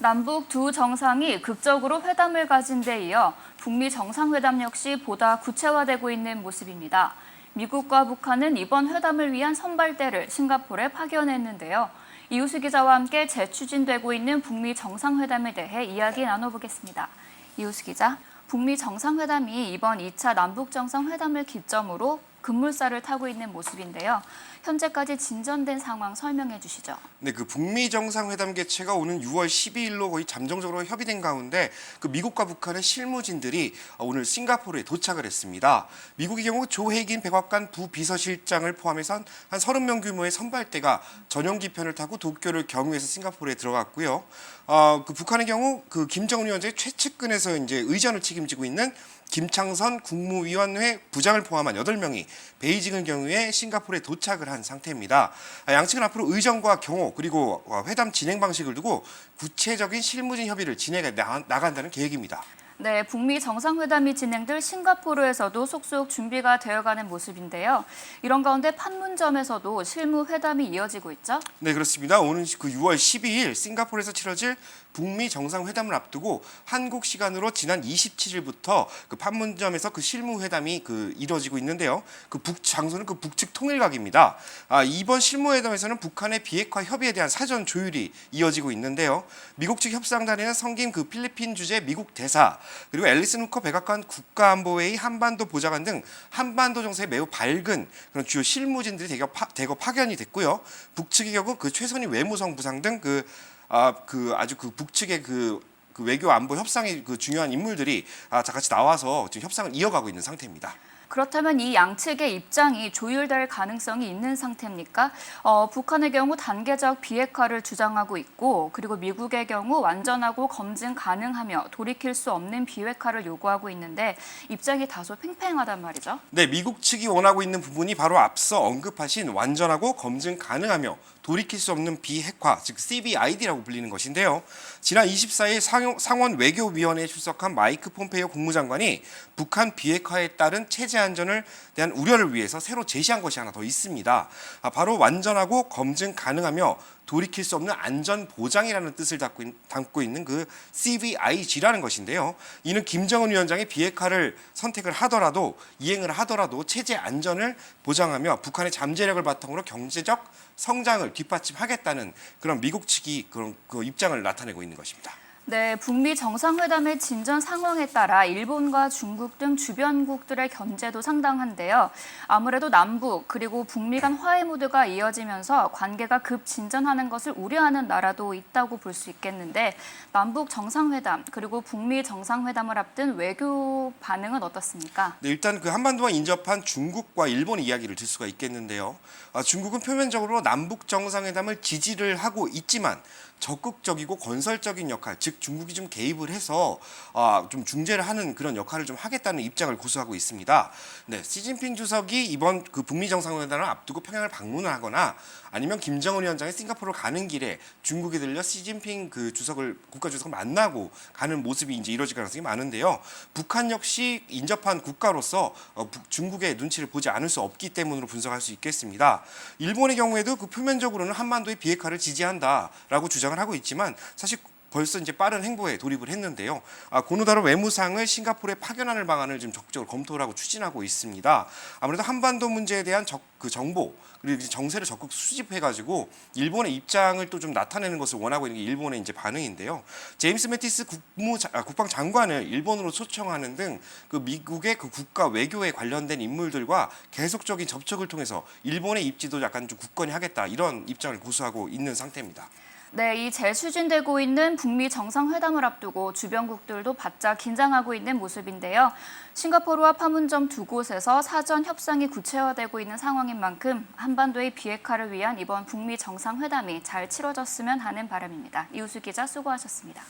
남북 두 정상이 극적으로 회담을 가진 데 이어 북미 정상회담 역시 보다 구체화되고 있는 모습입니다. 미국과 북한은 이번 회담을 위한 선발대를 싱가포르에 파견했는데요. 이우수 기자와 함께 재추진되고 있는 북미 정상회담에 대해 이야기 나눠보겠습니다. 이우수 기자, 북미 정상회담이 이번 2차 남북 정상회담을 기점으로 급물살을 타고 있는 모습인데요. 현재까지 진전된 상황 설명해 주시죠. 네, 그 북미 정상회담 개최가 오는 6월 12일로 거의 잠정적으로 협의된 가운데 그 미국과 북한의 실무진들이 오늘 싱가포르에 도착을 했습니다. 미국의 경우 조 헤이긴 백악관 부비서실장을 포함해서 한 30명 규모의 선발대가 전용기 편을 타고 도쿄를 경유해서 싱가포르에 들어갔고요. 그 북한의 경우 그 김정은 위원장의 최측근에서 이제 의전을 책임지고 있는 김창선 국무위원회 부장을 포함한 8명이 베이징을 경유해 싱가포르에 도착을 한 상태입니다. 양측은 앞으로 의전과 경호 그리고 회담 진행 방식을 두고 구체적인 실무진 협의를 진행해 나간다는 계획입니다. 네, 북미 정상회담이 진행될 싱가포르에서도 속속 준비가 되어가는 모습인데요. 이런 가운데 판문점에서도 실무 회담이 이어지고 있죠? 네, 그렇습니다. 오는 그 6월 12일 싱가포르에서 치러질 북미 정상회담을 앞두고 한국 시간으로 지난 27일부터 그 판문점에서 그 실무회담이 이뤄지고 있는데요. 장소는 북측 통일각입니다. 이번 실무회담에서는 북한의 비핵화 협의에 대한 사전 조율이 이어지고 있는데요. 미국 측 협상단에는 성김 필리핀 주재 미국 대사 그리고 앨리슨 후커 백악관 국가안보회의 한반도 보좌관 등 한반도 정세에 매우 밝은 그런 주요 실무진들이 대거 파견이 됐고요. 북측의 경우 최선희 외무성 부상 등 아주 북측의 외교 안보 협상의 중요한 인물들이 다 같이 나와서 지금 협상을 이어가고 있는 상태입니다. 그렇다면 이 양측의 입장이 조율될 가능성이 있는 상태입니까? 북한의 경우 단계적 비핵화를 주장하고 있고 그리고 미국의 경우 완전하고 검증 가능하며 돌이킬 수 없는 비핵화를 요구하고 있는데 입장이 다소 팽팽하단 말이죠. 네, 미국 측이 원하고 있는 부분이 바로 앞서 언급하신 완전하고 검증 가능하며 돌이킬 수 없는 비핵화, 즉 CVID라고 불리는 것인데요. 지난 24일 상원 외교위원회에 출석한 마이크 폼페이오 국무장관이 북한 비핵화에 따른 체제 안전을 대한 우려를 위해서 새로 제시한 것이 하나 더 있습니다. 바로 완전하고 검증 가능하며 돌이킬 수 없는 안전 보장이라는 뜻을 담고 있는 CVIG라는 것인데요. 이는 김정은 위원장이 비핵화를 선택을 하더라도 이행을 하더라도 체제 안전을 보장하며 북한의 잠재력을 바탕으로 경제적 성장을 뒷받침하겠다는 그런 미국 측이 그런 입장을 나타내고 있는 것입니다. 네, 북미 정상회담의 진전 상황에 따라 일본과 중국 등 주변국들의 견제도 상당한데요. 아무래도 남북 그리고 북미 간 화해 모드가 이어지면서 관계가 급 진전하는 것을 우려하는 나라도 있다고 볼 수 있겠는데 남북 정상회담 그리고 북미 정상회담을 앞둔 외교 반응은 어떻습니까? 네, 일단 한반도와 인접한 중국과 일본의 이야기를 들 수가 있겠는데요. 중국은 표면적으로 남북 정상회담을 지지를 하고 있지만 적극적이고 건설적인 역할, 즉 중국이 좀 개입을 해서 좀 중재를 하는 그런 역할을 좀 하겠다는 입장을 고수하고 있습니다. 네, 시진핑 주석이 이번 북미 정상회담을 앞두고 평양을 방문을 하거나 아니면 김정은 위원장이 싱가포르를 가는 길에 중국에 들려 시진핑 국가주석을 만나고 가는 모습이 이제 이루어질 가능성이 많은데요. 북한 역시 인접한 국가로서 중국의 눈치를 보지 않을 수 없기 때문으로 분석할 수 있겠습니다. 일본의 경우에도 표면적으로는 한반도의 비핵화를 지지한다라고 주장을 하고 있지만 사실 벌써 이제 빠른 행보에 돌입을 했는데요. 고노다로 외무상을 싱가포르에 파견하는 방안을 지금 적극적으로 검토를 하고 추진하고 있습니다. 아무래도 한반도 문제에 대한 정보 그리고 정세를 적극 수집해가지고 일본의 입장을 또 좀 나타내는 것을 원하고 있는 게 일본의 이제 반응인데요. 제임스 매티스 국방장관을 일본으로 초청하는 등 미국의 국가 외교에 관련된 인물들과 계속적인 접촉을 통해서 일본의 입지도 약간 좀 굳건히 하겠다 이런 입장을 고수하고 있는 상태입니다. 네, 이 재추진되고 있는 북미 정상회담을 앞두고 주변국들도 바짝 긴장하고 있는 모습인데요. 싱가포르와 판문점 두 곳에서 사전 협상이 구체화되고 있는 상황인 만큼 한반도의 비핵화를 위한 이번 북미 정상회담이 잘 치러졌으면 하는 바람입니다. 이우수 기자 수고하셨습니다.